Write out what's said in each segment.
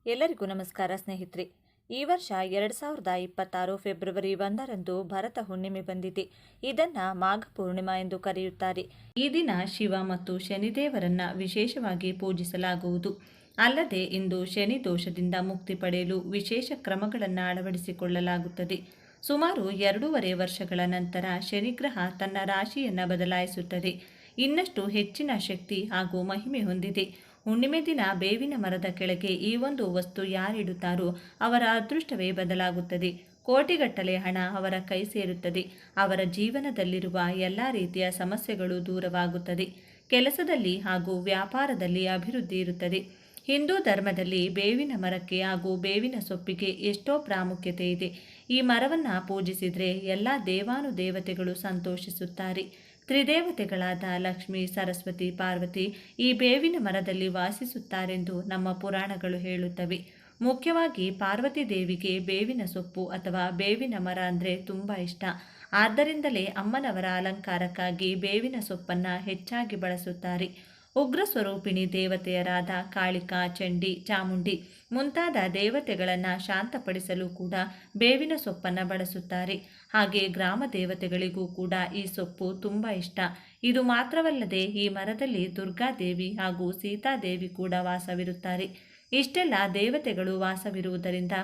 ಎಲ್ಲರಿಗೂ ನಮಸ್ಕಾರ ಸ್ನೇಹಿತರೆ. ಈ ವರ್ಷ 2026 ಫೆಬ್ರವರಿ 1ರಂದು ಭರತ ಹುಣ್ಣಿಮೆ ಬಂದಿದೆ. ಇದನ್ನ ಮಾಘ ಪೂರ್ಣಿಮಾ ಎಂದು ಕರೆಯುತ್ತಾರೆ. ಈ ದಿನ ಶಿವ ಮತ್ತು ಶನಿದೇವರನ್ನ ವಿಶೇಷವಾಗಿ ಪೂಜಿಸಲಾಗುವುದು. ಅಲ್ಲದೆ ಇಂದು ಶನಿ ದೋಷದಿಂದ ಮುಕ್ತಿ ಪಡೆಯಲು ವಿಶೇಷ ಕ್ರಮಗಳನ್ನು ಅಳವಡಿಸಿಕೊಳ್ಳಲಾಗುತ್ತದೆ. ಸುಮಾರು 2.5 ವರ್ಷಗಳ ನಂತರ ಶನಿಗ್ರಹ ತನ್ನ ರಾಶಿಯನ್ನು ಬದಲಾಯಿಸುತ್ತದೆ. ಇನ್ನಷ್ಟು ಹೆಚ್ಚಿನ ಶಕ್ತಿ ಹಾಗೂ ಮಹಿಮೆ ಹೊಂದಿದೆ. ಹುಣ್ಣಿಮೆ ದಿನ ಬೇವಿನ ಮರದ ಕೆಳಗೆ ಈ ಒಂದು ವಸ್ತು ಯಾರಿಡುತ್ತಾರೋ ಅವರ ಅದೃಷ್ಟವೇ ಬದಲಾಗುತ್ತದೆ. ಕೋಟಿಗಟ್ಟಲೆ ಹಣ ಅವರ ಕೈ ಸೇರುತ್ತದೆ. ಅವರ ಜೀವನದಲ್ಲಿರುವ ಎಲ್ಲ ರೀತಿಯ ಸಮಸ್ಯೆಗಳು ದೂರವಾಗುತ್ತದೆ. ಕೆಲಸದಲ್ಲಿ ಹಾಗೂ ವ್ಯಾಪಾರದಲ್ಲಿ ಅಭಿವೃದ್ಧಿ ಇರುತ್ತದೆ. ಹಿಂದೂ ಧರ್ಮದಲ್ಲಿ ಬೇವಿನ ಮರಕ್ಕೆ ಹಾಗೂ ಬೇವಿನ ಸೊಪ್ಪಿಗೆ ಎಷ್ಟೋ ಪ್ರಾಮುಖ್ಯತೆ ಇದೆ. ಈ ಮರವನ್ನು ಪೂಜಿಸಿದರೆ ಎಲ್ಲ ದೇವಾನುದೇವತೆಗಳು ಸಂತೋಷಿಸುತ್ತಾರೆ. ತ್ರಿದೇವತೆಗಳಾದ ಲಕ್ಷ್ಮಿ, ಸರಸ್ವತಿ, ಪಾರ್ವತಿ ಈ ಬೇವಿನ ಮರದಲ್ಲಿ ವಾಸಿಸುತ್ತಾರೆಂದು ನಮ್ಮ ಪುರಾಣಗಳು ಹೇಳುತ್ತವೆ. ಮುಖ್ಯವಾಗಿ ಪಾರ್ವತಿ ದೇವಿಗೆ ಬೇವಿನ ಸೊಪ್ಪು ಅಥವಾ ಬೇವಿನ ಮರ ಅಂದರೆ ತುಂಬ ಇಷ್ಟ. ಆದ್ದರಿಂದಲೇ ಅಮ್ಮನವರ ಅಲಂಕಾರಕ್ಕಾಗಿ ಬೇವಿನ ಸೊಪ್ಪನ್ನು ಹೆಚ್ಚಾಗಿ ಬಳಸುತ್ತಾರೆ. ಉಗ್ರ ಸ್ವರೂಪಿಣಿ ದೇವತೆಯರಾದ ಕಾಳಿಕಾ, ಚಂಡಿ, ಚಾಮುಂಡಿ ಮುಂತಾದ ದೇವತೆಗಳನ್ನು ಶಾಂತಪಡಿಸಲು ಕೂಡ ಬೇವಿನ ಸೊಪ್ಪನ್ನು ಬಳಸುತ್ತಾರೆ. ಹಾಗೆ ಗ್ರಾಮ ದೇವತೆಗಳಿಗೂ ಕೂಡ ಈ ಸೊಪ್ಪು ತುಂಬ ಇಷ್ಟ. ಇದು ಮಾತ್ರವಲ್ಲದೆ ಈ ಮರದಲ್ಲಿ ದುರ್ಗಾದೇವಿ ಹಾಗೂ ಸೀತಾದೇವಿ ಕೂಡ ವಾಸವಿರುತ್ತಾರೆ. ಇಷ್ಟೆಲ್ಲ ದೇವತೆಗಳು ವಾಸವಿರುವುದರಿಂದ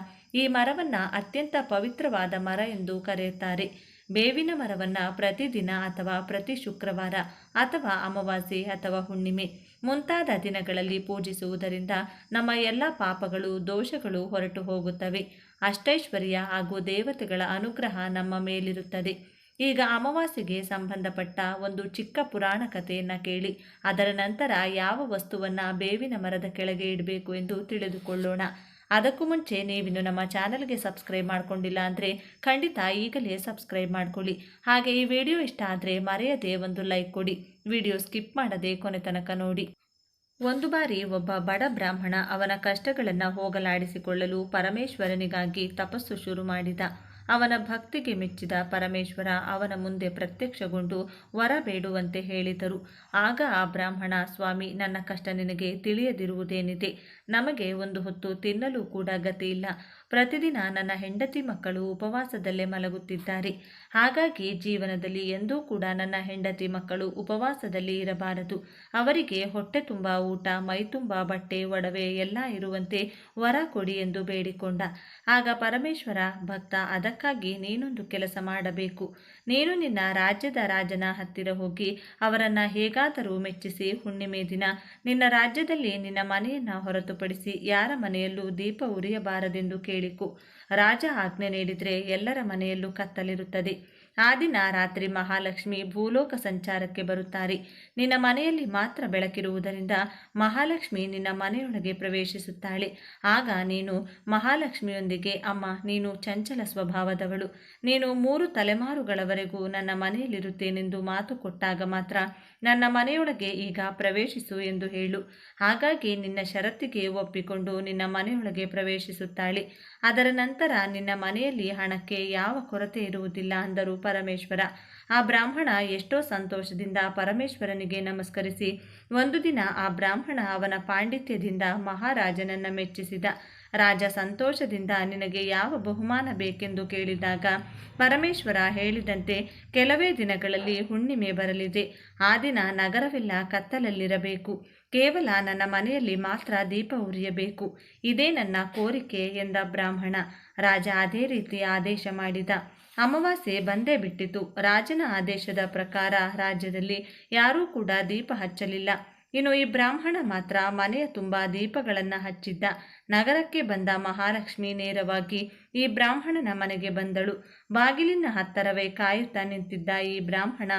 ಈ ಮರವನ್ನು ಅತ್ಯಂತ ಪವಿತ್ರವಾದ ಮರ ಎಂದು ಕರೆಯುತ್ತಾರೆ. ಬೇವಿನ ಮರವನ್ನು ಪ್ರತಿದಿನ ಅಥವಾ ಪ್ರತಿ ಶುಕ್ರವಾರ ಅಥವಾ ಅಮಾವಾಸ್ಯೆ ಅಥವಾ ಹುಣ್ಣಿಮೆ ಮುಂತಾದ ದಿನಗಳಲ್ಲಿ ಪೂಜಿಸುವುದರಿಂದ ನಮ್ಮ ಎಲ್ಲ ಪಾಪಗಳು, ದೋಷಗಳು ಹೊರಟು ಹೋಗುತ್ತವೆ. ಅಷ್ಟೈಶ್ವರ್ಯ ಹಾಗೂ ದೇವತೆಗಳ ಅನುಗ್ರಹ ನಮ್ಮ ಮೇಲಿರುತ್ತದೆ. ಈಗ ಅಮಾವಾಸ್ಯೆಗೆ ಸಂಬಂಧಪಟ್ಟ ಒಂದು ಚಿಕ್ಕ ಪುರಾಣ ಕಥೆಯನ್ನು ಕೇಳಿ ಅದರ ನಂತರ ಯಾವ ವಸ್ತುವನ್ನು ಬೇವಿನ ಮರದ ಕೆಳಗೆ ಇಡಬೇಕು ಎಂದು ತಿಳಿದುಕೊಳ್ಳೋಣ. ಅದಕ್ಕೂ ಮುಂಚೆ ನೀವಿನ್ನು ನಮ್ಮ ಚಾನಲ್ಗೆ ಸಬ್ಸ್ಕ್ರೈಬ್ ಮಾಡಿಕೊಂಡಿಲ್ಲ ಅಂದರೆ ಖಂಡಿತ ಈಗಲೇ ಸಬ್ಸ್ಕ್ರೈಬ್ ಮಾಡಿಕೊಳ್ಳಿ. ಹಾಗೆ ಈ ವಿಡಿಯೋ ಇಷ್ಟ ಆದರೆ ಮರೆಯದೆ ಒಂದು ಲೈಕ್ ಕೊಡಿ. ವಿಡಿಯೋ ಸ್ಕಿಪ್ ಮಾಡದೆ ಕೊನೆ ತನಕ ನೋಡಿ. ಒಂದು ಬಾರಿ ಒಬ್ಬ ಬಡ ಬ್ರಾಹ್ಮಣ ಅವನ ಕಷ್ಟಗಳನ್ನು ಹೋಗಲಾಡಿಸಿಕೊಳ್ಳಲು ಪರಮೇಶ್ವರನಿಗಾಗಿ ತಪಸ್ಸು ಶುರು ಮಾಡಿದ. ಅವನ ಭಕ್ತಿಗೆ ಮೆಚ್ಚಿದ ಪರಮೇಶ್ವರ ಅವನ ಮುಂದೆ ಪ್ರತ್ಯಕ್ಷಗೊಂಡು ವರ ಬೇಡುವಂತೆ ಹೇಳಿದರು. ಆಗ ಆ ಬ್ರಾಹ್ಮಣ, ಸ್ವಾಮಿ, ನನ್ನ ಕಷ್ಟ ನಿನಗೆ ತಿಳಿಯದಿರುವುದೇನಿದೆ. ನಮಗೆ ಒಂದು ಹೊತ್ತು ತಿನ್ನಲು ಕೂಡ ಗತಿ ಇಲ್ಲ. ಪ್ರತಿದಿನ ನನ್ನ ಹೆಂಡತಿ ಮಕ್ಕಳು ಉಪವಾಸದಲ್ಲೇ ಮಲಗುತ್ತಿದ್ದಾರೆ. ಹಾಗಾಗಿ ಜೀವನದಲ್ಲಿ ಎಂದೂ ಕೂಡ ನನ್ನ ಹೆಂಡತಿ ಮಕ್ಕಳು ಉಪವಾಸದಲ್ಲಿ ಇರಬಾರದು. ಅವರಿಗೆ ಹೊಟ್ಟೆ ತುಂಬ ಊಟ, ಮೈ ತುಂಬ ಬಟ್ಟೆ, ಒಡವೆ ಎಲ್ಲ ಇರುವಂತೆ ವರ ಕೊಡಿ ಎಂದು ಬೇಡಿಕೊಂಡ. ಆಗ ಪರಮೇಶ್ವರ, ಭಕ್ತ, ಅದಕ್ಕಾಗಿ ನೀನೊಂದು ಕೆಲಸ ಮಾಡಬೇಕು. ನೀನು ನಿನ್ನ ರಾಜ್ಯದ ರಾಜನ ಹತ್ತಿರ ಹೋಗಿ ಅವರನ್ನು ಹೇಗಾದರೂ ಮೆಚ್ಚಿಸಿ ಹುಣ್ಣಿಮೆ ದಿನ ನಿನ್ನ ರಾಜ್ಯದಲ್ಲಿ ನಿನ್ನ ಮನೆಯನ್ನು ಹೊರತುಪಡಿಸಿ ಯಾರ ಮನೆಯಲ್ಲೂ ದೀಪ ಉರಿಯಬಾರದೆಂದು ಕೇಳಿಕೊ. ರಾಜ ಆಜ್ಞೆ ನೀಡಿದರೆ ಎಲ್ಲರ ಮನೆಯಲ್ಲೂ ಕತ್ತಲಿರುತ್ತದೆ. ಆ ದಿನ ರಾತ್ರಿ ಮಹಾಲಕ್ಷ್ಮಿ ಭೂಲೋಕ ಸಂಚಾರಕ್ಕೆ ಬರುತ್ತಾರೆ. ನಿನ್ನ ಮನೆಯಲ್ಲಿ ಮಾತ್ರ ಬೆಳಕಿರುವುದರಿಂದ ಮಹಾಲಕ್ಷ್ಮಿ ನಿನ್ನ ಮನೆಯೊಳಗೆ ಪ್ರವೇಶಿಸುತ್ತಾಳೆ. ಆಗ ನೀನು ಮಹಾಲಕ್ಷ್ಮಿಯೊಂದಿಗೆ, ಅಮ್ಮ, ನೀನು ಚಂಚಲ ಸ್ವಭಾವದವಳು. ನೀನು 3 ತಲೆಮಾರುಗಳವರೆಗೂ ನನ್ನ ಮನೆಯಲ್ಲಿರುತ್ತೇನೆಂದು ಮಾತು ಕೊಟ್ಟಾಗ ಮಾತ್ರ ನನ್ನ ಮನೆಯೊಳಗೆ ಈಗ ಪ್ರವೇಶಿಸು ಎಂದು ಹೇಳು. ಹಾಗಾಗಿ ನಿನ್ನ ಷರತ್ತಿಗೆ ಒಪ್ಪಿಕೊಂಡು ನಿನ್ನ ಮನೆಯೊಳಗೆ ಪ್ರವೇಶಿಸುತ್ತಾಳೆ. ಅದರ ನಂತರ ನಿನ್ನ ಮನೆಯಲ್ಲಿ ಹಣಕ್ಕೆ ಯಾವ ಕೊರತೆ ಇರುವುದಿಲ್ಲ ಅಂದರು ಪರಮೇಶ್ವರ. ಆ ಬ್ರಾಹ್ಮಣ ಎಷ್ಟೋ ಸಂತೋಷದಿಂದ ಪರಮೇಶ್ವರನಿಗೆ ನಮಸ್ಕರಿಸಿ ಒಂದು ದಿನ ಆ ಬ್ರಾಹ್ಮಣ ಅವನ ಪಾಂಡಿತ್ಯದಿಂದ ಮಹಾರಾಜನನ್ನು ಮೆಚ್ಚಿಸಿದ. ರಾಜ ಸಂತೋಷದಿಂದ ನಿನಗೆ ಯಾವ ಬಹುಮಾನ ಬೇಕೆಂದು ಕೇಳಿದಾಗ ಪರಮೇಶ್ವರ ಹೇಳಿದಂತೆ ಕೆಲವೇ ದಿನಗಳಲ್ಲಿ ಹುಣ್ಣಿಮೆ ಬರಲಿದೆ. ಆ ದಿನ ನಗರವೆಲ್ಲ ಕತ್ತಲಲ್ಲಿರಬೇಕು. ಕೇವಲ ನನ್ನ ಮನೆಯಲ್ಲಿ ಮಾತ್ರ ದೀಪ ಉರಿಯಬೇಕು. ಇದೇ ನನ್ನ ಕೋರಿಕೆ ಎಂದ ಬ್ರಾಹ್ಮಣ. ರಾಜ ಅದೇ ರೀತಿ ಆದೇಶ ಮಾಡಿದ. ಅಮಾವಾಸ್ಯೆ ಬಂದೇ ಬಿಟ್ಟಿತು. ರಾಜನ ಆದೇಶದ ಪ್ರಕಾರ ರಾಜ್ಯದಲ್ಲಿ ಯಾರೂ ಕೂಡ ದೀಪ ಹಚ್ಚಲಿಲ್ಲ. ಇನ್ನು ಈ ಬ್ರಾಹ್ಮಣ ಮಾತ್ರ ಮನೆಯ ತುಂಬ ದೀಪಗಳನ್ನು ಹಚ್ಚಿದ್ದ. ನಗರಕ್ಕೆ ಬಂದ ಮಹಾಲಕ್ಷ್ಮಿ ನೇರವಾಗಿ ಈ ಬ್ರಾಹ್ಮಣನ ಮನೆಗೆ ಬಂದಳು. ಬಾಗಿಲಿನ ಹತ್ತರವೇ ಕಾಯುತ್ತಾ ನಿಂತಿದ್ದ ಈ ಬ್ರಾಹ್ಮಣ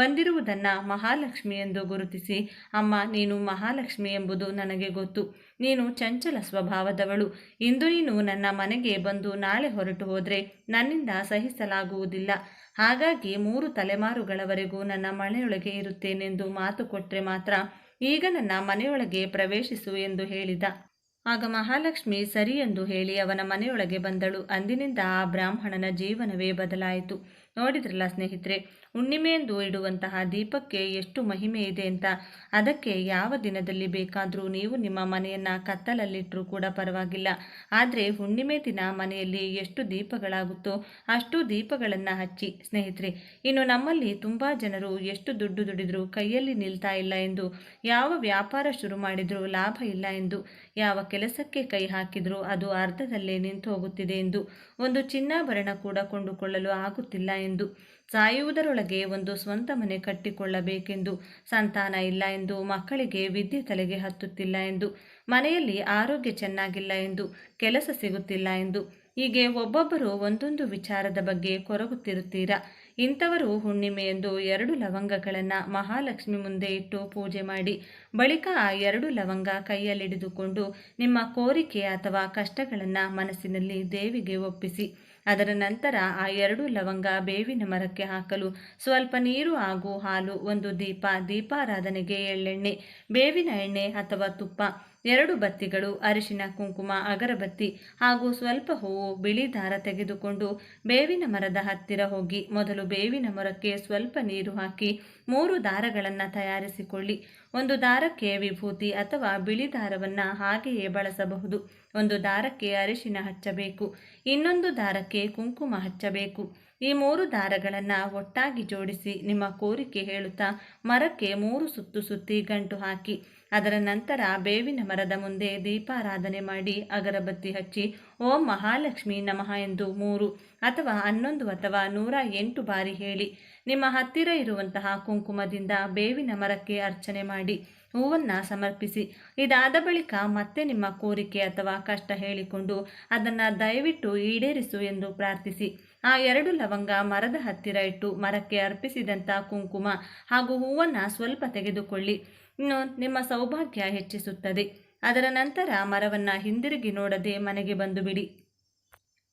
ಬಂದಿರುವುದನ್ನು ಮಹಾಲಕ್ಷ್ಮಿ ಎಂದು ಗುರುತಿಸಿ, ಅಮ್ಮ, ನೀನು ಮಹಾಲಕ್ಷ್ಮಿ ಎಂಬುದು ನನಗೆ ಗೊತ್ತು. ನೀನು ಚಂಚಲ ಸ್ವಭಾವದವಳು. ಇಂದು ನೀನು ನನ್ನ ಮನೆಗೆ ಬಂದು ನಾಳೆ ಹೊರಟು ಹೋದರೆ ನನ್ನಿಂದ ಸಹಿಸಲಾಗುವುದಿಲ್ಲ. ಹಾಗಾಗಿ 3 ತಲೆಮಾರುಗಳವರೆಗೂ ನನ್ನ ಮನೆಯೊಳಗೆ ಇರುತ್ತೇನೆಂದು ಮಾತು ಕೊಟ್ಟರೆ ಮಾತ್ರ ಈಗ ನನ್ನ ಮನೆಯೊಳಗೆ ಪ್ರವೇಶಿಸು ಎಂದು ಹೇಳಿದ. ಆಗ ಮಹಾಲಕ್ಷ್ಮಿ ಸರಿ ಎಂದು ಹೇಳಿ ಅವನ ಮನೆಯೊಳಗೆ ಬಂದಳು. ಅಂದಿನಿಂದ ಆ ಬ್ರಾಹ್ಮಣನ ಜೀವನವೇ ಬದಲಾಯಿತು. ನೋಡಿದ್ರಲ್ಲ ಸ್ನೇಹಿತರೆ, ಹುಣ್ಣಿಮೆಯಂದು ಇಡುವಂತಹ ದೀಪಕ್ಕೆ ಎಷ್ಟು ಮಹಿಮೆ ಇದೆ ಅಂತ. ಅದಕ್ಕೆ ಯಾವ ದಿನದಲ್ಲಿ ಬೇಕಾದರೂ ನೀವು ನಿಮ್ಮ ಮನೆಯನ್ನು ಕತ್ತಲಲ್ಲಿಟ್ಟರೂ ಕೂಡ ಪರವಾಗಿಲ್ಲ. ಆದರೆ ಹುಣ್ಣಿಮೆ ದಿನ ಮನೆಯಲ್ಲಿ ಎಷ್ಟು ದೀಪಗಳಾಗುತ್ತೋ ಅಷ್ಟು ದೀಪಗಳನ್ನು ಹಚ್ಚಿ ಸ್ನೇಹಿತರೆ. ಇನ್ನು ನಮ್ಮಲ್ಲಿ ತುಂಬ ಜನರು ಎಷ್ಟು ದುಡ್ಡು ದುಡಿದ್ರೂ ಕೈಯಲ್ಲಿ ನಿಲ್ತಾ ಇಲ್ಲ ಎಂದು, ಯಾವ ವ್ಯಾಪಾರ ಶುರು ಮಾಡಿದರೂ ಲಾಭ ಇಲ್ಲ ಎಂದು, ಯಾವ ಕೆಲಸಕ್ಕೆ ಕೈ ಹಾಕಿದರೂ ಅದು ಅರ್ಧದಲ್ಲೇ ನಿಂತು ಹೋಗುತ್ತಿದೆ ಎಂದು, ಒಂದು ಚಿನ್ನಾಭರಣ ಕೂಡ ಕೊಂಡುಕೊಳ್ಳಲು ಆಗುತ್ತಿಲ್ಲ ಎಂದು, ಸಾಯುವುದರೊಳಗೆ ಒಂದು ಸ್ವಂತ ಮನೆ ಕಟ್ಟಿಕೊಳ್ಳಬೇಕೆಂದು, ಸಂತಾನ ಇಲ್ಲ ಎಂದು, ಮಕ್ಕಳಿಗೆ ವಿದ್ಯೆ ತಲೆಗೆ ಹತ್ತುತ್ತಿಲ್ಲ ಎಂದು, ಮನೆಯಲ್ಲಿ ಆರೋಗ್ಯ ಚೆನ್ನಾಗಿಲ್ಲ ಎಂದು, ಕೆಲಸ ಸಿಗುತ್ತಿಲ್ಲ ಎಂದು, ಹೀಗೆ ಒಬ್ಬೊಬ್ಬರು ಒಂದೊಂದು ವಿಚಾರದ ಬಗ್ಗೆ ಕೊರಗುತ್ತಿರುತ್ತೀರಾ. ಇಂಥವರು ಹುಣ್ಣಿಮೆಯಂದು 2 ಲವಂಗಗಳನ್ನು ಮಹಾಲಕ್ಷ್ಮಿ ಮುಂದೆ ಇಟ್ಟು ಪೂಜೆ ಮಾಡಿ, ಬಳಿಕ ಆ 2 ಲವಂಗ ಕೈಯಲ್ಲಿಡಿದುಕೊಂಡು ನಿಮ್ಮ ಕೋರಿಕೆ ಅಥವಾ ಕಷ್ಟಗಳನ್ನು ಮನಸ್ಸಿನಲ್ಲಿ ದೇವಿಗೆ ಒಪ್ಪಿಸಿ. ಅದರ ನಂತರ ಆ 2 ಲವಂಗ ಬೇವಿನ ಮರಕ್ಕೆ ಹಾಕಲು ಸ್ವಲ್ಪ ನೀರು ಹಾಗೂ ಹಾಲು, ಒಂದು ದೀಪ, ದೀಪಾರಾಧನೆಗೆ ಎಳ್ಳೆಣ್ಣೆ, ಬೇವಿನ ಎಣ್ಣೆ ಅಥವಾ ತುಪ್ಪ, 2 ಬತ್ತಿಗಳು, ಅರಿಶಿನ, ಕುಂಕುಮ, ಅಗರಬತ್ತಿ ಹಾಗೂ ಸ್ವಲ್ಪ ಹೂವು, ಬಿಳಿ ದಾರ ತೆಗೆದುಕೊಂಡು ಬೇವಿನ ಮರದ ಹತ್ತಿರ ಹೋಗಿ ಮೊದಲು ಬೇವಿನ ಮರಕ್ಕೆ ಸ್ವಲ್ಪ ನೀರು ಹಾಕಿ 3 ದಾರಗಳನ್ನು ತಯಾರಿಸಿಕೊಳ್ಳಿ. ಒಂದು ದಾರಕ್ಕೆ ವಿಭೂತಿ ಅಥವಾ ಬಿಳಿ ದಾರವನ್ನು ಹಾಗೆಯೇ ಬಳಸಬಹುದು. ಒಂದು ದಾರಕ್ಕೆ ಅರಿಶಿನ ಹಚ್ಚಬೇಕು, ಇನ್ನೊಂದು ದಾರಕ್ಕೆ ಕುಂಕುಮ ಹಚ್ಚಬೇಕು. ಈ 3 ದಾರಗಳನ್ನು ಒಟ್ಟಾಗಿ ಜೋಡಿಸಿ ನಿಮ್ಮ ಕೋರಿಕೆ ಹೇಳುತ್ತಾ ಮರಕ್ಕೆ 3 ಸುತ್ತು ಸುತ್ತಿ ಗಂಟು ಹಾಕಿ. ಅದರ ನಂತರ ಬೇವಿನ ಮರದ ಮುಂದೆ ದೀಪಾರಾಧನೆ ಮಾಡಿ ಅಗರಬತ್ತಿ ಹಚ್ಚಿ ಓಂ ಮಹಾಲಕ್ಷ್ಮಿ ನಮಃ ಎಂದು 3 ಅಥವಾ 11 ಅಥವಾ 108 ಬಾರಿ ಹೇಳಿ ನಿಮ್ಮ ಹತ್ತಿರ ಇರುವಂತಹ ಕುಂಕುಮದಿಂದ ಬೇವಿನ ಮರಕ್ಕೆ ಅರ್ಚನೆ ಮಾಡಿ ಹೂವನ್ನು ಸಮರ್ಪಿಸಿ. ಇದಾದ ಬಳಿಕ ಮತ್ತೆ ನಿಮ್ಮ ಕೋರಿಕೆ ಅಥವಾ ಕಷ್ಟ ಹೇಳಿಕೊಂಡು ಅದನ್ನು ದಯವಿಟ್ಟು ಈಡೇರಿಸು ಎಂದು ಪ್ರಾರ್ಥಿಸಿ. ಆ 2 ಲವಂಗ ಮರದ ಹತ್ತಿರ ಇಟ್ಟು ಮರಕ್ಕೆ ಅರ್ಪಿಸಿದಂಥ ಕುಂಕುಮ ಹಾಗೂ ಹೂವನ್ನು ಸ್ವಲ್ಪ ತೆಗೆದುಕೊಳ್ಳಿ. ಇನ್ನು ನಿಮ್ಮ ಸೌಭಾಗ್ಯ ಹೆಚ್ಚಿಸುತ್ತದೆ. ಅದರ ನಂತರ ಮರವನ್ನು ಹಿಂದಿರುಗಿ ನೋಡದೆ ಮನೆಗೆ ಬಂದು ಬಿಡಿ.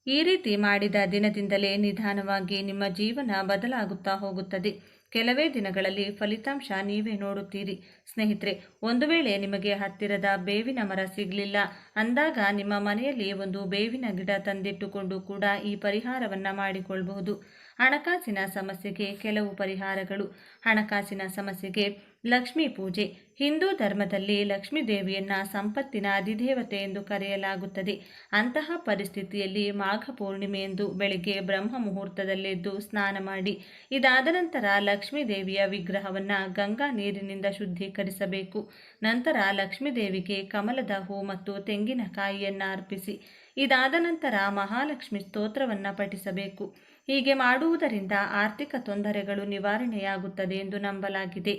ಈ ರೀತಿ ಮಾಡಿದ ದಿನದಿಂದಲೇ ನಿಧಾನವಾಗಿ ನಿಮ್ಮ ಜೀವನ ಬದಲಾಗುತ್ತಾ ಹೋಗುತ್ತದೆ. ಕೆಲವೇ ದಿನಗಳಲ್ಲಿ ಫಲಿತಾಂಶ ನೀವೇ ನೋಡುತ್ತೀರಿ. ಸ್ನೇಹಿತರೆ, ಒಂದು ವೇಳೆ ನಿಮಗೆ ಹತ್ತಿರದ ಬೇವಿನ ಮರ ಸಿಗಲಿಲ್ಲ ಅಂದಾಗ ನಿಮ್ಮ ಮನೆಯಲ್ಲಿ ಒಂದು ಬೇವಿನ ಗಿಡ ತಂದಿಟ್ಟುಕೊಂಡು ಕೂಡ ಈ ಪರಿಹಾರವನ್ನು ಮಾಡಿಕೊಳ್ಳಬಹುದು. ಹಣಕಾಸಿನ ಸಮಸ್ಯೆಗೆ ಕೆಲವು ಪರಿಹಾರಗಳು. ಹಣಕಾಸಿನ ಸಮಸ್ಯೆಗೆ ಲಕ್ಷ್ಮೀ ಪೂಜೆ. ಹಿಂದೂ ಧರ್ಮದಲ್ಲಿ ಲಕ್ಷ್ಮೀ ದೇವಿಯನ್ನು ಸಂಪತ್ತಿನ ಅಧಿದೇವತೆ ಎಂದು ಕರೆಯಲಾಗುತ್ತದೆ. ಅಂತಹ ಪರಿಸ್ಥಿತಿಯಲ್ಲಿ ಮಾಘ ಪೂರ್ಣಿಮೆಯಂದು ಬೆಳಿಗ್ಗೆ ಬ್ರಹ್ಮ ಮುಹೂರ್ತದಲ್ಲೆದ್ದು ಸ್ನಾನ ಮಾಡಿ. ಇದಾದ ನಂತರ ಲಕ್ಷ್ಮೀ ದೇವಿಯ ವಿಗ್ರಹವನ್ನು ಗಂಗಾ ನೀರಿನಿಂದ ಶುದ್ಧೀಕರಿಸಬೇಕು. ನಂತರ ಲಕ್ಷ್ಮೀ ದೇವಿಗೆ ಕಮಲದ ಹೂ ಮತ್ತು ತೆಂಗಿನಕಾಯಿಯನ್ನು ಅರ್ಪಿಸಿ. ಇದಾದ ನಂತರ ಮಹಾಲಕ್ಷ್ಮಿ ಸ್ತೋತ್ರವನ್ನು ಪಠಿಸಬೇಕು. ಹೀಗೆ ಮಾಡುವುದರಿಂದ ಆರ್ಥಿಕ ತೊಂದರೆಗಳು ನಿವಾರಣೆಯಾಗುತ್ತದೆ ಎಂದು ನಂಬಲಾಗಿದೆ.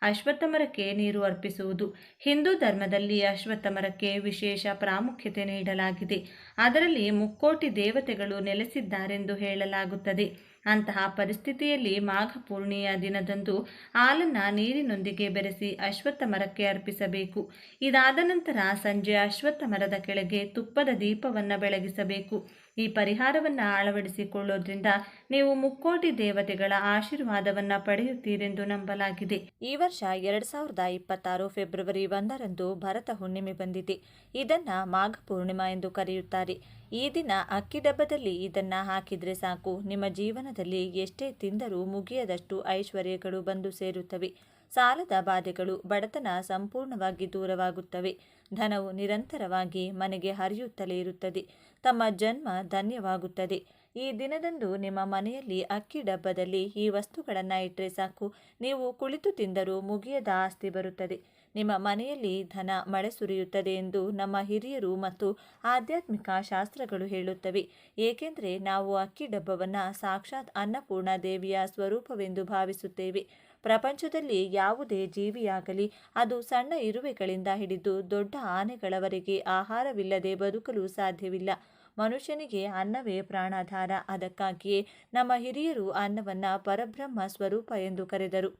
ಅಶ್ವತ್ಥ ಮರಕ್ಕೆ ನೀರು ಅರ್ಪಿಸುವುದು. ಹಿಂದೂ ಧರ್ಮದಲ್ಲಿ ಅಶ್ವತ್ಥ ಮರಕ್ಕೆ ವಿಶೇಷ ಪ್ರಾಮುಖ್ಯತೆ ನೀಡಲಾಗಿದೆ. ಅದರಲ್ಲಿ ಮುಕ್ಕೋಟಿ ದೇವತೆಗಳು ನೆಲೆಸಿದ್ದಾರೆಂದು ಹೇಳಲಾಗುತ್ತದೆ. ಅಂತಹ ಪರಿಸ್ಥಿತಿಯಲ್ಲಿ ಮಾಘ ಪೂರ್ಣಿಮೆಯ ದಿನದಂದು ಹಾಲನ್ನು ನೀರಿನೊಂದಿಗೆ ಬೆರೆಸಿ ಅಶ್ವತ್ಥ ಮರಕ್ಕೆ ಅರ್ಪಿಸಬೇಕು. ಇದಾದ ನಂತರ ಸಂಜೆ ಅಶ್ವತ್ಥ ಮರದ ಕೆಳಗೆ ತುಪ್ಪದ ದೀಪವನ್ನು ಬೆಳಗಿಸಬೇಕು. ಈ ಪರಿಹಾರವನ್ನು ಅಳವಡಿಸಿಕೊಳ್ಳೋದ್ರಿಂದ ನೀವು ಮುಕ್ಕೋಟಿ ದೇವತೆಗಳ ಆಶೀರ್ವಾದವನ್ನು ಪಡೆಯುತ್ತೀರೆಂದು ನಂಬಲಾಗಿದೆ. ಈ ವರ್ಷ 2026 ಫೆಬ್ರವರಿ 1ರಂದು ಭರತ ಹುಣ್ಣಿಮೆ ಬಂದಿದೆ. ಇದನ್ನು ಮಾಘ ಪೂರ್ಣಿಮಾ ಎಂದು ಕರೆಯುತ್ತಾರೆ. ಈ ದಿನ ಅಕ್ಕಿ ಡಬ್ಬದಲ್ಲಿ ಇದನ್ನು ಹಾಕಿದರೆ ಸಾಕು, ನಿಮ್ಮ ಜೀವನದಲ್ಲಿ ಎಷ್ಟೇ ತಿಂದರೂ ಮುಗಿಯದಷ್ಟು ಐಶ್ವರ್ಯಗಳು ಬಂದು ಸೇರುತ್ತವೆ. ಸಾಲದ ಬಾಧೆಗಳು, ಬಡತನ ಸಂಪೂರ್ಣವಾಗಿ ದೂರವಾಗುತ್ತವೆ. ಧನವು ನಿರಂತರವಾಗಿ ಮನೆಗೆ ಹರಿಯುತ್ತಲೇ ಇರುತ್ತದೆ. ತಮ್ಮ ಜನ್ಮ ಧನ್ಯವಾಗುತ್ತದೆ. ಈ ದಿನದಂದು ನಿಮ್ಮ ಮನೆಯಲ್ಲಿ ಅಕ್ಕಿ ಡಬ್ಬದಲ್ಲಿ ಈ ವಸ್ತುಗಳನ್ನು ಇಟ್ಟರೆ ಸಾಕು, ನೀವು ಕುಳಿತು ತಿಂದರೂ ಮುಗಿಯದ ಆಸ್ತಿ ಬರುತ್ತದೆ. ನಿಮ್ಮ ಮನೆಯಲ್ಲಿ ಧನ ಮಳೆ ಸುರಿಯುತ್ತದೆ ಎಂದು ನಮ್ಮ ಹಿರಿಯರು ಮತ್ತು ಆಧ್ಯಾತ್ಮಿಕ ಶಾಸ್ತ್ರಗಳು ಹೇಳುತ್ತವೆ. ಏಕೆಂದರೆ ನಾವು ಅಕ್ಕಿ ಡಬ್ಬವನ್ನು ಸಾಕ್ಷಾತ್ ಅನ್ನಪೂರ್ಣ ದೇವಿಯ ಸ್ವರೂಪವೆಂದು ಭಾವಿಸುತ್ತೇವೆ. ಪ್ರಪಂಚದಲ್ಲಿ ಯಾವುದೇ ಜೀವಿಯಾಗಲಿ, ಅದು ಸಣ್ಣ ಇರುವೆಗಳಿಂದ ಹಿಡಿದು ದೊಡ್ಡ ಆನೆಗಳವರೆಗೆ ಆಹಾರವಿಲ್ಲದೆ ಬದುಕಲು ಸಾಧ್ಯವಿಲ್ಲ. ಮನುಷ್ಯನಿಗೆ ಅನ್ನವೇ ಪ್ರಾಣಾಧಾರ. ಅದಕ್ಕಾಗಿಯೇ ನಮ್ಮ ಹಿರಿಯರು ಅನ್ನವನ್ನು ಪರಬ್ರಹ್ಮ ಸ್ವರೂಪ ಎಂದು ಕರೆದರು.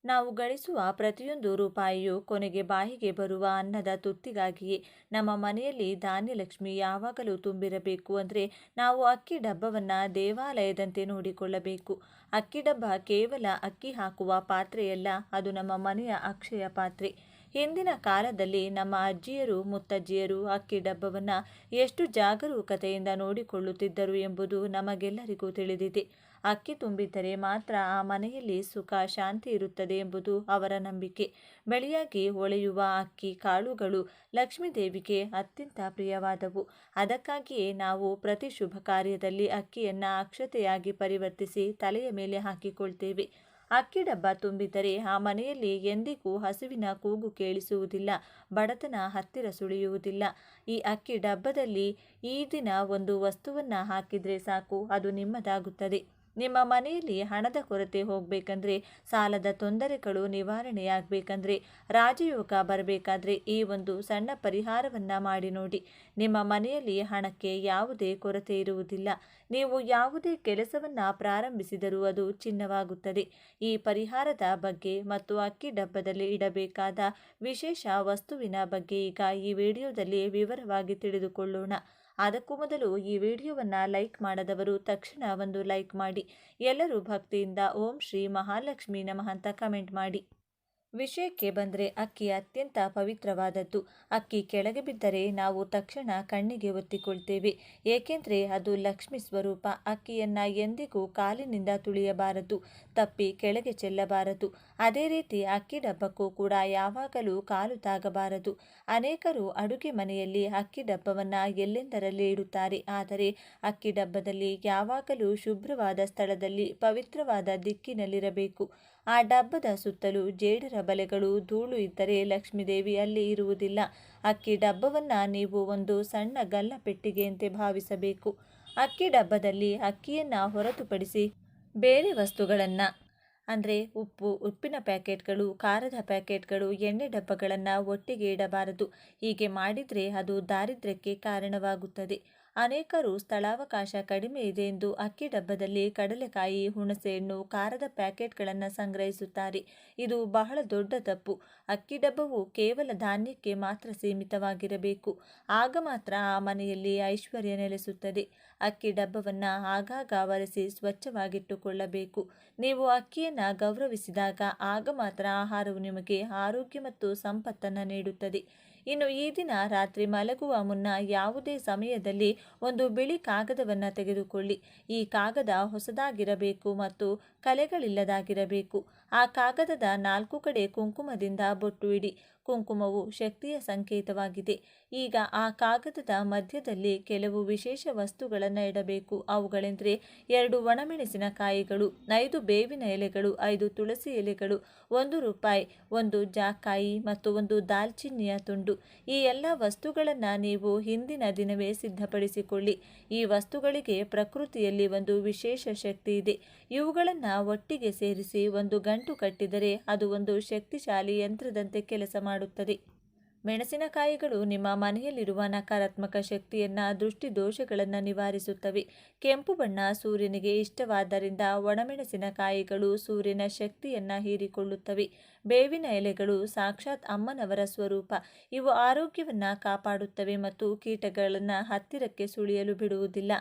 ನಾವು ಗಳಿಸುವ ಪ್ರತಿಯೊಂದು ರೂಪಾಯಿಯೂ ಕೊನೆಗೆ ಬಾಯಿಗೆ ಬರುವ ಅನ್ನದ ತುತ್ತಿಗಾಗಿಯೇ. ನಮ್ಮ ಮನೆಯಲ್ಲಿ ಧಾನ್ಯಲಕ್ಷ್ಮಿ ಯಾವಾಗಲೂ ತುಂಬಿರಬೇಕು ಅಂದರೆ ನಾವು ಅಕ್ಕಿ ಡಬ್ಬವನ್ನು ದೇವಾಲಯದಂತೆ ನೋಡಿಕೊಳ್ಳಬೇಕು. ಅಕ್ಕಿ ಡಬ್ಬ ಕೇವಲ ಅಕ್ಕಿ ಹಾಕುವ ಪಾತ್ರೆಯಲ್ಲ, ಅದು ನಮ್ಮ ಮನೆಯ ಅಕ್ಷಯ ಪಾತ್ರೆ. ಹಿಂದಿನ ಕಾಲದಲ್ಲಿ ನಮ್ಮ ಅಜ್ಜಿಯರು ಮುತ್ತಜ್ಜಿಯರು ಅಕ್ಕಿ ಡಬ್ಬವನ್ನು ಎಷ್ಟು ಜಾಗರೂಕತೆಯಿಂದ ನೋಡಿಕೊಳ್ಳುತ್ತಿದ್ದರು ಎಂಬುದು ನಮಗೆಲ್ಲರಿಗೂ ತಿಳಿದಿದೆ. ಅಕ್ಕಿ ತುಂಬಿದ್ದರೆ ಮಾತ್ರ ಆ ಮನೆಯಲ್ಲಿ ಸುಖ ಶಾಂತಿ ಇರುತ್ತದೆ ಎಂಬುದು ಅವರ ನಂಬಿಕೆ. ಬೆಳೆಯಾಗಿ ಹೊಳೆಯುವ ಅಕ್ಕಿ ಕಾಳುಗಳು ಲಕ್ಷ್ಮೀದೇವಿಗೆ ಅತ್ಯಂತ ಪ್ರಿಯವಾದವು. ಅದಕ್ಕಾಗಿಯೇ ನಾವು ಪ್ರತಿ ಶುಭ ಕಾರ್ಯದಲ್ಲಿ ಅಕ್ಕಿಯನ್ನು ಅಕ್ಷತೆಯಾಗಿ ಪರಿವರ್ತಿಸಿ ತಲೆಯ ಮೇಲೆ ಹಾಕಿಕೊಳ್ತೇವೆ. ಅಕ್ಕಿ ಡಬ್ಬ ತುಂಬಿದ್ದರೆ ಆ ಮನೆಯಲ್ಲಿ ಎಂದಿಗೂ ಹಸುವಿನ ಕೂಗು ಕೇಳಿಸುವುದಿಲ್ಲ, ಬಡತನ ಹತ್ತಿರ ಸುಳಿಯುವುದಿಲ್ಲ. ಈ ಅಕ್ಕಿ ಡಬ್ಬದಲ್ಲಿ ಈ ದಿನ ಒಂದು ವಸ್ತುವನ್ನು ಹಾಕಿದರೆ ಸಾಕು, ಅದು ನಿಮ್ಮದಾಗುತ್ತದೆ. ನಿಮ್ಮ ಮನೆಯಲ್ಲಿ ಹಣದ ಕೊರತೆ ಹೋಗಬೇಕಂದ್ರೆ, ಸಾಲದ ತೊಂದರೆಗಳು ನಿವಾರಣೆಯಾಗಬೇಕಂದ್ರೆ, ರಾಜಯೋಗ ಬರಬೇಕಾದ್ರೆ ಈ ಒಂದು ಸಣ್ಣ ಪರಿಹಾರವನ್ನು ಮಾಡಿ ನೋಡಿ. ನಿಮ್ಮ ಮನೆಯಲ್ಲಿ ಹಣಕ್ಕೆ ಯಾವುದೇ ಕೊರತೆ ಇರುವುದಿಲ್ಲ. ನೀವು ಯಾವುದೇ ಕೆಲಸವನ್ನು ಪ್ರಾರಂಭಿಸಿದರೂ ಅದು ಚಿನ್ನವಾಗುತ್ತದೆ. ಈ ಪರಿಹಾರದ ಬಗ್ಗೆ ಮತ್ತು ಅಕ್ಕಿ ಡಬ್ಬದಲ್ಲಿ ಇಡಬೇಕಾದ ವಿಶೇಷ ವಸ್ತುವಿನ ಬಗ್ಗೆ ಈಗ ಈ ವಿಡಿಯೋದಲ್ಲಿ ವಿವರವಾಗಿ ತಿಳಿದುಕೊಳ್ಳೋಣ. ಅದಕ್ಕೂ ಮೊದಲು ಈ ವಿಡಿಯೋವನ್ನು ಲೈಕ್ ಮಾಡದವರು ತಕ್ಷಣ ಒಂದು ಲೈಕ್ ಮಾಡಿ. ಎಲ್ಲರೂ ಭಕ್ತಿಯಿಂದ ಓಂ ಶ್ರೀ ಮಹಾಲಕ್ಷ್ಮಿ ನಮಃ ಅಂತ ಕಮೆಂಟ್ ಮಾಡಿ. ವಿಷಯಕ್ಕೆ ಬಂದರೆ ಅಕ್ಕಿ ಅತ್ಯಂತ ಪವಿತ್ರವಾದದ್ದು. ಅಕ್ಕಿ ಕೆಳಗೆ ಬಿದ್ದರೆ ನಾವು ತಕ್ಷಣ ಕಣ್ಣಿಗೆ ಒತ್ತಿಕೊಳ್ತೇವೆ, ಏಕೆಂದರೆ ಅದು ಲಕ್ಷ್ಮಿ ಸ್ವರೂಪ. ಅಕ್ಕಿಯನ್ನು ಎಂದಿಗೂ ಕಾಲಿನಿಂದ ತುಳಿಯಬಾರದು, ತಪ್ಪಿ ಕೆಳಗೆ ಚೆಲ್ಲಬಾರದು. ಅದೇ ರೀತಿ ಅಕ್ಕಿ ಡಬ್ಬಕ್ಕೂ ಕೂಡ ಯಾವಾಗಲೂ ಕಾಲು ತಾಗಬಾರದು. ಅನೇಕರು ಅಡುಗೆ ಮನೆಯಲ್ಲಿ ಅಕ್ಕಿ ಡಬ್ಬವನ್ನು ಎಲ್ಲೆಂದರಲ್ಲಿ ಇಡುತ್ತಾರೆ, ಆದರೆ ಅಕ್ಕಿ ಡಬ್ಬದಲ್ಲಿ ಯಾವಾಗಲೂ ಶುಭ್ರವಾದ ಸ್ಥಳದಲ್ಲಿ ಪವಿತ್ರವಾದ ದಿಕ್ಕಿನಲ್ಲಿರಬೇಕು. ಆ ಡಬ್ಬದ ಸುತ್ತಲೂ ಜೇಡರ ಬಲೆಗಳು ಧೂಳು ಇದ್ದರೆ ಲಕ್ಷ್ಮೀದೇವಿ ಅಲ್ಲಿ ಇರುವುದಿಲ್ಲ. ಅಕ್ಕಿ ಡಬ್ಬವನ್ನು ನೀವು ಒಂದು ಸಣ್ಣ ಗಲ್ಲ ಪೆಟ್ಟಿಗೆಯಂತೆ ಭಾವಿಸಬೇಕು. ಅಕ್ಕಿ ಡಬ್ಬದಲ್ಲಿ ಅಕ್ಕಿಯನ್ನು ಹೊರತುಪಡಿಸಿ ಬೇರೆ ವಸ್ತುಗಳನ್ನು ಅಂದರೆ ಉಪ್ಪು, ಉಪ್ಪಿನ ಪ್ಯಾಕೆಟ್ಗಳು, ಖಾರದ ಪ್ಯಾಕೆಟ್ಗಳು, ಎಣ್ಣೆ ಡಬ್ಬಗಳನ್ನು ಒಟ್ಟಿಗೆ ಇಡಬಾರದು. ಹೀಗೆ ಮಾಡಿದರೆ ಅದು ದಾರಿದ್ರ್ಯಕ್ಕೆ ಕಾರಣವಾಗುತ್ತದೆ. ಅನೇಕರು ಸ್ಥಳಾವಕಾಶ ಕಡಿಮೆ ಇದೆ ಎಂದು ಅಕ್ಕಿ ಡಬ್ಬದಲ್ಲಿ ಕಡಲೆಕಾಯಿ, ಹುಣಸೆಹಣ್ಣು, ಖಾರದ ಪ್ಯಾಕೆಟ್ಗಳನ್ನು ಸಂಗ್ರಹಿಸುತ್ತಾರೆ. ಇದು ಬಹಳ ದೊಡ್ಡ ತಪ್ಪು. ಅಕ್ಕಿ ಡಬ್ಬವು ಕೇವಲ ಧಾನ್ಯಕ್ಕೆ ಮಾತ್ರ ಸೀಮಿತವಾಗಿರಬೇಕು. ಆಗ ಮಾತ್ರ ಆ ಮನೆಯಲ್ಲಿ ಐಶ್ವರ್ಯ ನೆಲೆಸುತ್ತದೆ. ಅಕ್ಕಿ ಡಬ್ಬವನ್ನು ಆಗಾಗ ಒರೆಸಿ ಸ್ವಚ್ಛವಾಗಿಟ್ಟುಕೊಳ್ಳಬೇಕು. ನೀವು ಅಕ್ಕಿಯನ್ನು ಗೌರವಿಸಿದಾಗ ಆಗ ಮಾತ್ರ ಆಹಾರವು ನಿಮಗೆ ಆರೋಗ್ಯ ಮತ್ತು ಸಂಪತ್ತನ್ನು ನೀಡುತ್ತದೆ. ಇನ್ನು ಈ ದಿನ ರಾತ್ರಿ ಮಲಗುವ ಮುನ್ನ ಯಾವುದೇ ಸಮಯದಲ್ಲಿ ಒಂದು ಬಿಳಿ ಕಾಗದವನ್ನು ತೆಗೆದುಕೊಳ್ಳಿ. ಈ ಕಾಗದ ಹೊಸದಾಗಿರಬೇಕು ಮತ್ತು ಕಲೆಗಳಿಲ್ಲದಾಗಿರಬೇಕು. ಆ ಕಾಗದದ 4 ಕಡೆ ಕುಂಕುಮದಿಂದ ಬೊಟ್ಟು ಇಡಿ. ಕುಂಕುಮವು ಶಕ್ತಿಯ ಸಂಕೇತವಾಗಿದೆ. ಈಗ ಆ ಕಾಗದದ ಮಧ್ಯದಲ್ಲಿ ಕೆಲವು ವಿಶೇಷ ವಸ್ತುಗಳನ್ನು ಇಡಬೇಕು. ಅವುಗಳೆಂದರೆ 2 ಒಣಮೆಣಸಿನಕಾಯಿಗಳು, 5 ಬೇವಿನ ಎಲೆಗಳು, 5 ತುಳಸಿ ಎಲೆಗಳು, 1 ರೂಪಾಯಿ, 1 ಜಾಕಾಯಿ ಮತ್ತು 1 ದಾಲ್ಚಿನ್ನಿಯ ತುಂಡು. ಈ ಎಲ್ಲ ವಸ್ತುಗಳನ್ನು ನೀವು ಹಿಂದಿನ ದಿನವೇ ಸಿದ್ಧಪಡಿಸಿಕೊಳ್ಳಿ. ಈ ವಸ್ತುಗಳಿಗೆ ಪ್ರಕೃತಿಯಲ್ಲಿ ಒಂದು ವಿಶೇಷ ಶಕ್ತಿ ಇದೆ. ಇವುಗಳನ್ನು ಒಟ್ಟಿಗೆ ಸೇರಿಸಿ ಒಂದು ಗಂಟು ಕಟ್ಟಿದರೆ ಅದು ಒಂದು ಶಕ್ತಿಶಾಲಿ ಯಂತ್ರದಂತೆ ಕೆಲಸ ಮಾಡುತ್ತದೆ. ಮೆಣಸಿನಕಾಯಿಗಳು ನಿಮ್ಮ ಮನೆಯಲ್ಲಿರುವ ನಕಾರಾತ್ಮಕ ಶಕ್ತಿಯನ್ನು, ದೃಷ್ಟಿ ದೋಷಗಳನ್ನು ನಿವಾರಿಸುತ್ತವೆ. ಕೆಂಪು ಬಣ್ಣ ಸೂರ್ಯನಿಗೆ ಇಷ್ಟವಾದ್ದರಿಂದ ಒಣಮೆಣಸಿನಕಾಯಿಗಳು ಸೂರ್ಯನ ಶಕ್ತಿಯನ್ನು ಹೀರಿಕೊಳ್ಳುತ್ತವೆ. ಬೇವಿನ ಎಲೆಗಳು ಸಾಕ್ಷಾತ್ ಅಮ್ಮನವರ ಸ್ವರೂಪ. ಇವು ಆರೋಗ್ಯವನ್ನು ಕಾಪಾಡುತ್ತವೆ ಮತ್ತು ಕೀಟಗಳನ್ನು ಹತ್ತಿರಕ್ಕೆ ಸುಳಿಯಲು ಬಿಡುವುದಿಲ್ಲ.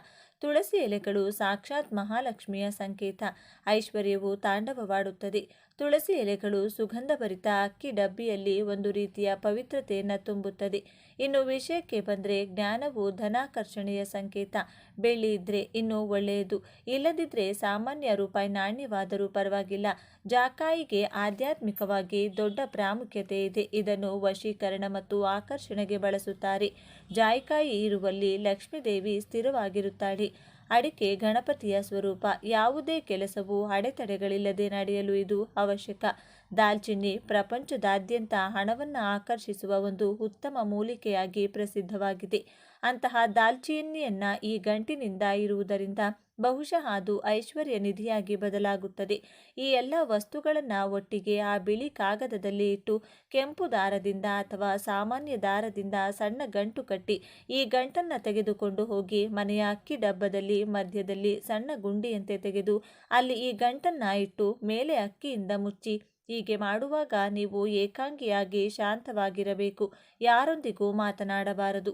ತುಳಸಿ ಎಲೆಗಳು ಸಾಕ್ಷಾತ್ ಮಹಾಲಕ್ಷ್ಮಿಯ ಸಂಕೇತ. ಐಶ್ವರ್ಯವು ತಾಂಡವವಾಡುತ್ತದೆ. ತುಳಸಿ ಎಲೆಗಳು ಸುಗಂಧಭರಿತ ಅಕ್ಕಿ ಡಬ್ಬಿಯಲ್ಲಿ ಒಂದು ರೀತಿಯ ಪವಿತ್ರತೆಯನ್ನು ತುಂಬುತ್ತದೆ. ಇನ್ನು ವಿಷಯಕ್ಕೆ ಬಂದರೆ ಜ್ಞಾನವು ಧನಾಕರ್ಷಣೆಯ ಸಂಕೇತ. ಬೆಳ್ಳಿ ಇದ್ದರೆ ಇನ್ನೂ ಒಳ್ಳೆಯದು, ಇಲ್ಲದಿದ್ದರೆ ಸಾಮಾನ್ಯ ರೂಪಾಯಿ ನಾಣ್ಯವಾದರೂ ಪರವಾಗಿಲ್ಲ. ಜಾಕಾಯಿಗೆ ಆಧ್ಯಾತ್ಮಿಕವಾಗಿ ದೊಡ್ಡ ಪ್ರಾಮುಖ್ಯತೆ ಇದೆ. ಇದನ್ನು ವಶೀಕರಣ ಮತ್ತು ಆಕರ್ಷಣೆಗೆ ಬಳಸುತ್ತಾರೆ. ಜಾಯಿಕಾಯಿ ಇರುವಲ್ಲಿ ಲಕ್ಷ್ಮೀದೇವಿ ಸ್ಥಿರವಾಗಿರುತ್ತಾಳೆ. ಅಡಿಕೆ ಗಣಪತಿಯ ಸ್ವರೂಪ. ಯಾವುದೇ ಕೆಲಸವು ಅಡೆತಡೆಗಳಿಲ್ಲದೆ ನಡೆಯಲು ಇದು ಅವಶ್ಯಕ. ದಾಲ್ಚಿನ್ನಿ ಪ್ರಪಂಚದಾದ್ಯಂತ ಹಣವನ್ನು ಆಕರ್ಷಿಸುವ ಒಂದು ಉತ್ತಮ ಮೂಲಿಕೆಯಾಗಿ ಪ್ರಸಿದ್ಧವಾಗಿದೆ. ಅಂತಹ ದಾಲ್ಚಿನ್ನಿಯನ್ನು ಈ ಗಂಟಿನಿಂದ ಇರುವುದರಿಂದ ಬಹುಶಃ ಅದು ಐಶ್ವರ್ಯ ನಿಧಿಯಾಗಿ ಬದಲಾಗುತ್ತದೆ. ಈ ಎಲ್ಲ ವಸ್ತುಗಳನ್ನು ಒಟ್ಟಿಗೆ ಆ ಬಿಳಿ ಕಾಗದದಲ್ಲಿ ಇಟ್ಟು ಕೆಂಪು ದಾರದಿಂದ ಅಥವಾ ಸಾಮಾನ್ಯ ದಾರದಿಂದ ಸಣ್ಣ ಗಂಟು ಕಟ್ಟಿ ಈ ಗಂಟನ್ನು ತೆಗೆದುಕೊಂಡು ಹೋಗಿ ಮನೆಯ ಅಕ್ಕಿ ಡಬ್ಬದಲ್ಲಿ ಮಧ್ಯದಲ್ಲಿ ಸಣ್ಣ ಗುಂಡಿಯಂತೆ ತೆಗೆದು ಅಲ್ಲಿ ಈ ಗಂಟನ್ನು ಇಟ್ಟು ಮೇಲೆ ಅಕ್ಕಿಯಿಂದ ಮುಚ್ಚಿ. ಹೀಗೆ ಮಾಡುವಾಗ ನೀವು ಏಕಾಂಗಿಯಾಗಿ ಶಾಂತವಾಗಿರಬೇಕು, ಯಾರೊಂದಿಗೂ ಮಾತನಾಡಬಾರದು.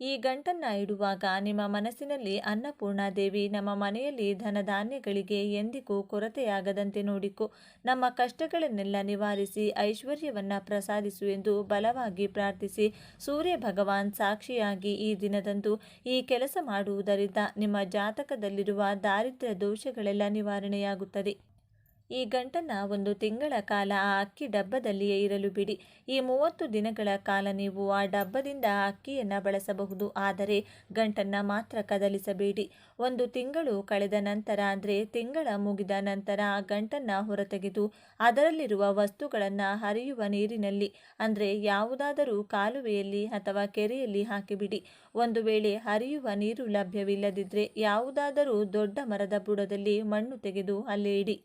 ಈ ಗಂಟನ್ನು ಇಡುವಾಗ ನಿಮ್ಮ ಮನಸ್ಸಿನಲ್ಲಿ ಅನ್ನಪೂರ್ಣ ದೇವಿ ನಮ್ಮ ಮನೆಯಲ್ಲಿ ಧನಧಾನ್ಯಗಳಿಗೆ ಎಂದಿಗೂ ಕೊರತೆಯಾಗದಂತೆ ನೋಡಿಕೊ, ನಮ್ಮ ಕಷ್ಟಗಳನ್ನೆಲ್ಲ ನಿವಾರಿಸಿ ಐಶ್ವರ್ಯವನ್ನು ಪ್ರಸಾದಿಸು ಎಂದು ಬಲವಾಗಿ ಪ್ರಾರ್ಥಿಸಿ ಸೂರ್ಯ ಭಗವಾನ್ ಸಾಕ್ಷಿಯಾಗಿ ಈ ದಿನದಂದು ಈ ಕೆಲಸ ಮಾಡುವುದರಿಂದ ನಿಮ್ಮ ಜಾತಕದಲ್ಲಿರುವ ದಾರಿದ್ರ್ಯ ದೋಷಗಳೆಲ್ಲ ನಿವಾರಣೆಯಾಗುತ್ತದೆ. ಈ ಗಂಟನ್ನು 1 ತಿಂಗಳ ಕಾಲ ಆ ಅಕ್ಕಿ ಡಬ್ಬದಲ್ಲಿಯೇ ಇರಲು ಬಿಡಿ. ಈ 30 ದಿನಗಳ ಕಾಲ ನೀವು ಆ ಡಬ್ಬದಿಂದ ಅಕ್ಕಿಯನ್ನು ಬಳಸಬಹುದು, ಆದರೆ ಗಂಟನ್ನು ಮಾತ್ರ ಕದಲಿಸಬೇಡಿ. 1 ತಿಂಗಳು ಕಳೆದ ನಂತರ ಅಂದರೆ ತಿಂಗಳ ಮುಗಿದ ನಂತರ ಆ ಗಂಟನ್ನು ಹೊರತೆಗೆದು ಅದರಲ್ಲಿರುವ ವಸ್ತುಗಳನ್ನು ಹರಿಯುವ ನೀರಿನಲ್ಲಿ ಅಂದರೆ ಯಾವುದಾದರೂ ಕಾಲುವೆಯಲ್ಲಿ ಅಥವಾ ಕೆರೆಯಲ್ಲಿ ಹಾಕಿಬಿಡಿ. ಒಂದು ವೇಳೆ ಹರಿಯುವ ನೀರು ಲಭ್ಯವಿಲ್ಲದಿದ್ದರೆ ಯಾವುದಾದರೂ ದೊಡ್ಡ ಮರದ ಬುಡದಲ್ಲಿ ಮಣ್ಣು ತೆಗೆದು ಅಲ್ಲೇ ಇಡಿ.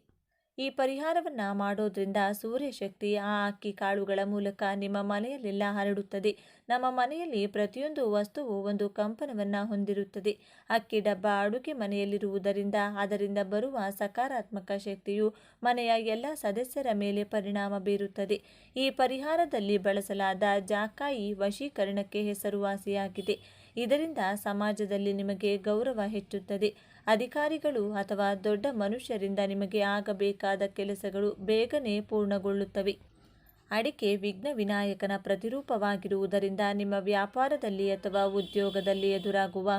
ಈ ಪರಿಹಾರವನ್ನು ಮಾಡೋದ್ರಿಂದ ಸೂರ್ಯಶಕ್ತಿ ಆ ಅಕ್ಕಿ ಕಾಳುಗಳ ಮೂಲಕ ನಿಮ್ಮ ಮನೆಯಲ್ಲೆಲ್ಲ ಹರಡುತ್ತದೆ. ನಮ್ಮ ಮನೆಯಲ್ಲಿ ಪ್ರತಿಯೊಂದು ವಸ್ತುವು ಒಂದು ಕಂಪನವನ್ನು ಹೊಂದಿರುತ್ತದೆ. ಅಕ್ಕಿ ಡಬ್ಬ ಅಡುಗೆ ಮನೆಯಲ್ಲಿರುವುದರಿಂದ ಅದರಿಂದ ಬರುವ ಸಕಾರಾತ್ಮಕ ಶಕ್ತಿಯು ಮನೆಯ ಎಲ್ಲ ಸದಸ್ಯರ ಮೇಲೆ ಪರಿಣಾಮ ಬೀರುತ್ತದೆ. ಈ ಪರಿಹಾರದಲ್ಲಿ ಬಳಸಲಾದ ಜಾಕಾಯಿ ವಶೀಕರಣಕ್ಕೆ ಹೆಸರುವಾಸಿಯಾಗಿದೆ. ಇದರಿಂದ ಸಮಾಜದಲ್ಲಿ ನಿಮಗೆ ಗೌರವ ಹೆಚ್ಚುತ್ತದೆ. ಅಧಿಕಾರಿಗಳು ಅಥವಾ ದೊಡ್ಡ ಮನುಷ್ಯರಿಂದ ನಿಮಗೆ ಆಗಬೇಕಾದ ಕೆಲಸಗಳು ಬೇಗನೆ ಪೂರ್ಣಗೊಳ್ಳುತ್ತವೆ. ಅಡಿಕೆ ವಿಘ್ನ ವಿನಾಯಕನ ಪ್ರತಿರೂಪವಾಗಿರುವುದರಿಂದ ನಿಮ್ಮ ವ್ಯಾಪಾರದಲ್ಲಿ ಅಥವಾ ಉದ್ಯೋಗದಲ್ಲಿ ಎದುರಾಗುವ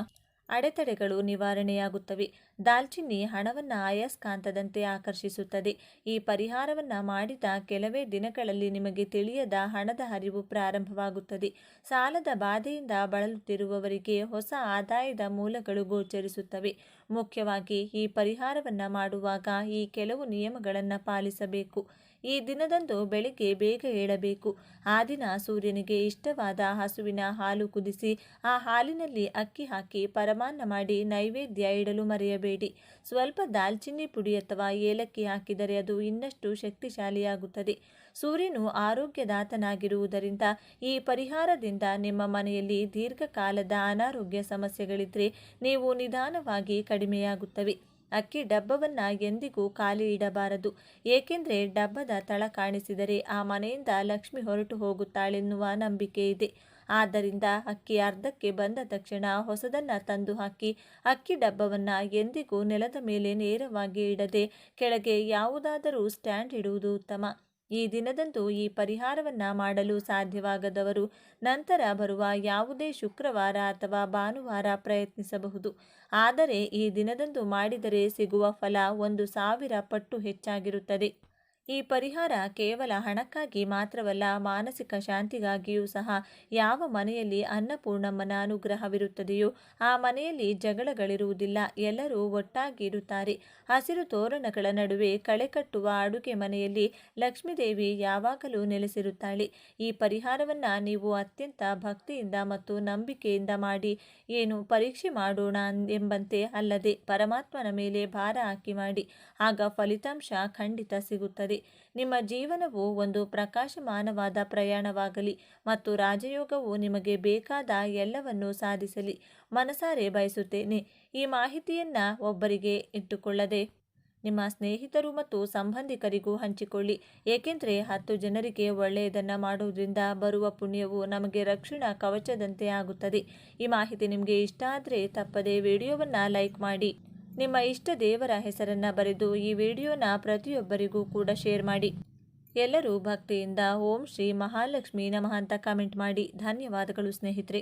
ಅಡೆತಡೆಗಳು ನಿವಾರಣೆಯಾಗುತ್ತವೆ. ದಾಲ್ಚಿನ್ನಿ ಹಣವನ್ನು ಅಯಸ್ಕಾಂತದಂತೆ ಆಕರ್ಷಿಸುತ್ತದೆ. ಈ ಪರಿಹಾರವನ್ನು ಮಾಡಿದ ಕೆಲವೇ ದಿನಗಳಲ್ಲಿ ನಿಮಗೆ ತಿಳಿಯದ ಹಣದ ಹರಿವು ಪ್ರಾರಂಭವಾಗುತ್ತದೆ. ಸಾಲದ ಬಾಧೆಯಿಂದ ಬಳಲುತ್ತಿರುವವರಿಗೆ ಹೊಸ ಆದಾಯದ ಮೂಲಗಳು ಗೋಚರಿಸುತ್ತವೆ. ಮುಖ್ಯವಾಗಿ ಈ ಪರಿಹಾರವನ್ನು ಮಾಡುವಾಗ ಈ ಕೆಲವು ನಿಯಮಗಳನ್ನು ಪಾಲಿಸಬೇಕು. ಈ ದಿನದಂದು ಬೆಳಿಗ್ಗೆ ಬೇಗ ಏಳಬೇಕು. ಆ ದಿನ ಸೂರ್ಯನಿಗೆ ಇಷ್ಟವಾದ ಹಸುವಿನ ಹಾಲು ಕುದಿಸಿ ಆ ಹಾಲಿನಲ್ಲಿ ಅಕ್ಕಿ ಹಾಕಿ ಪರಮಾನ್ನ ಮಾಡಿ ನೈವೇದ್ಯ ಇಡಲು ಮರೆಯಬೇಡಿ. ಸ್ವಲ್ಪ ದಾಲ್ಚಿನ್ನಿ ಪುಡಿ ಅಥವಾ ಏಲಕ್ಕಿ ಹಾಕಿದರೆ ಅದು ಇನ್ನಷ್ಟು ಶಕ್ತಿಶಾಲಿಯಾಗುತ್ತದೆ. ಸೂರ್ಯನು ಆರೋಗ್ಯದಾತನಾಗಿರುವುದರಿಂದ ಈ ಪರಿಹಾರದಿಂದ ನಿಮ್ಮ ಮನೆಯಲ್ಲಿ ದೀರ್ಘಕಾಲದ ಅನಾರೋಗ್ಯ ಸಮಸ್ಯೆಗಳಿದ್ದರೆ ನೀವು ನಿಧಾನವಾಗಿ ಕಡಿಮೆಯಾಗುತ್ತವೆ. ಅಕ್ಕಿ ಡಬ್ಬವನ್ನು ಎಂದಿಗೂ ಖಾಲಿ ಇಡಬಾರದು, ಏಕೆಂದರೆ ಡಬ್ಬದ ತಳ ಕಾಣಿಸಿದರೆ ಆ ಮನೆಯಿಂದ ಲಕ್ಷ್ಮಿ ಹೊರಟು ಹೋಗುತ್ತಾಳೆನ್ನುವ ನಂಬಿಕೆ ಇದೆ. ಆದ್ದರಿಂದ ಅಕ್ಕಿ ಅರ್ಧಕ್ಕೆ ಬಂದ ತಕ್ಷಣ ಹೊಸದನ್ನು ತಂದು ಹಾಕಿ. ಅಕ್ಕಿ ಡಬ್ಬವನ್ನು ಎಂದಿಗೂ ನೆಲದ ಮೇಲೆ ನೇರವಾಗಿ ಇಡದೆ ಕೆಳಗೆ ಯಾವುದಾದರೂ ಸ್ಟ್ಯಾಂಡ್ ಇಡುವುದು ಉತ್ತಮ. ಈ ದಿನದಂದು ಈ ಪರಿಹಾರವನ್ನು ಮಾಡಲು ಸಾಧ್ಯವಾಗದವರು ನಂತರ ಬರುವ ಯಾವುದೇ ಶುಕ್ರವಾರ ಅಥವಾ ಭಾನುವಾರ ಪ್ರಯತ್ನಿಸಬಹುದು. ಆದರೆ ಈ ದಿನದಂದು ಮಾಡಿದರೆ ಸಿಗುವ ಫಲ 1000 ಪಟ್ಟು ಹೆಚ್ಚಾಗಿರುತ್ತದೆ. ಈ ಪರಿಹಾರ ಕೇವಲ ಹಣಕ್ಕಾಗಿ ಮಾತ್ರವಲ್ಲ, ಮಾನಸಿಕ ಶಾಂತಿಗಾಗಿಯೂ ಸಹ. ಯಾವ ಮನೆಯಲ್ಲಿ ಅನ್ನಪೂರ್ಣಮ್ಮನ ಅನುಗ್ರಹವಿರುತ್ತದೆಯೋ ಆ ಮನೆಯಲ್ಲಿ ಜಗಳಗಳಿರುವುದಿಲ್ಲ, ಎಲ್ಲರೂ ಒಟ್ಟಾಗಿ ಇರುತ್ತಾರೆ. ಹಸಿರು ತೋರಣಗಳ ನಡುವೆ ಕಳೆ ಕಟ್ಟುವ ಅಡುಗೆ ಮನೆಯಲ್ಲಿ ಲಕ್ಷ್ಮೀದೇವಿ ಯಾವಾಗಲೂ ನೆಲೆಸಿರುತ್ತಾಳೆ. ಈ ಪರಿಹಾರವನ್ನು ನೀವು ಅತ್ಯಂತ ಭಕ್ತಿಯಿಂದ ಮತ್ತು ನಂಬಿಕೆಯಿಂದ ಮಾಡಿ, ಏನು ಪರೀಕ್ಷೆ ಮಾಡೋಣ ಎಂಬಂತೆ ಅಲ್ಲದೆ ಪರಮಾತ್ಮನ ಮೇಲೆ ಭಾರ ಹಾಕಿ ಮಾಡಿ. ಆಗ ಫಲಿತಾಂಶ ಖಂಡಿತ ಸಿಗುತ್ತದೆ. ನಿಮ್ಮ ಜೀವನವು ಒಂದು ಪ್ರಕಾಶಮಾನವಾದ ಪ್ರಯಾಣವಾಗಲಿ ಮತ್ತು ರಾಜಯೋಗವು ನಿಮಗೆ ಬೇಕಾದ ಎಲ್ಲವನ್ನೂ ಸಾಧಿಸಲಿ ಮನಸಾರೆ ಬಯಸುತ್ತೇನೆ. ಈ ಮಾಹಿತಿಯನ್ನು ಒಬ್ಬರಿಗೆ ಇಟ್ಟುಕೊಳ್ಳದೆ ನಿಮ್ಮ ಸ್ನೇಹಿತರು ಮತ್ತು ಸಂಬಂಧಿಕರಿಗೂ ಹಂಚಿಕೊಳ್ಳಿ, ಏಕೆಂದರೆ 10 ಜನರಿಗೆ ಒಳ್ಳೆಯದನ್ನು ಮಾಡೋದ್ರಿಂದ ಬರುವ ಪುಣ್ಯವು ನಮಗೆ ರಕ್ಷಣಾ ಕವಚದಂತೆ ಆಗುತ್ತದೆ. ಈ ಮಾಹಿತಿ ನಿಮಗೆ ಇಷ್ಟ ಆದರೆ ತಪ್ಪದೆ ವಿಡಿಯೋವನ್ನು ಲೈಕ್ ಮಾಡಿ, ನಿಮ್ಮ ಇಷ್ಟ ದೇವರ ಹೆಸರನ್ನು ಬರೆದು ಈ ವಿಡಿಯೋನ ಪ್ರತಿಯೊಬ್ಬರಿಗೂ ಕೂಡ ಶೇರ್ ಮಾಡಿ. ಎಲ್ಲರೂ ಭಕ್ತಿಯಿಂದ ಓಂ ಶ್ರೀ ಮಹಾಲಕ್ಷ್ಮೀ ನಮಃ ಅಂತ ಕಮೆಂಟ್ ಮಾಡಿ. ಧನ್ಯವಾದಗಳು ಸ್ನೇಹಿತರೆ.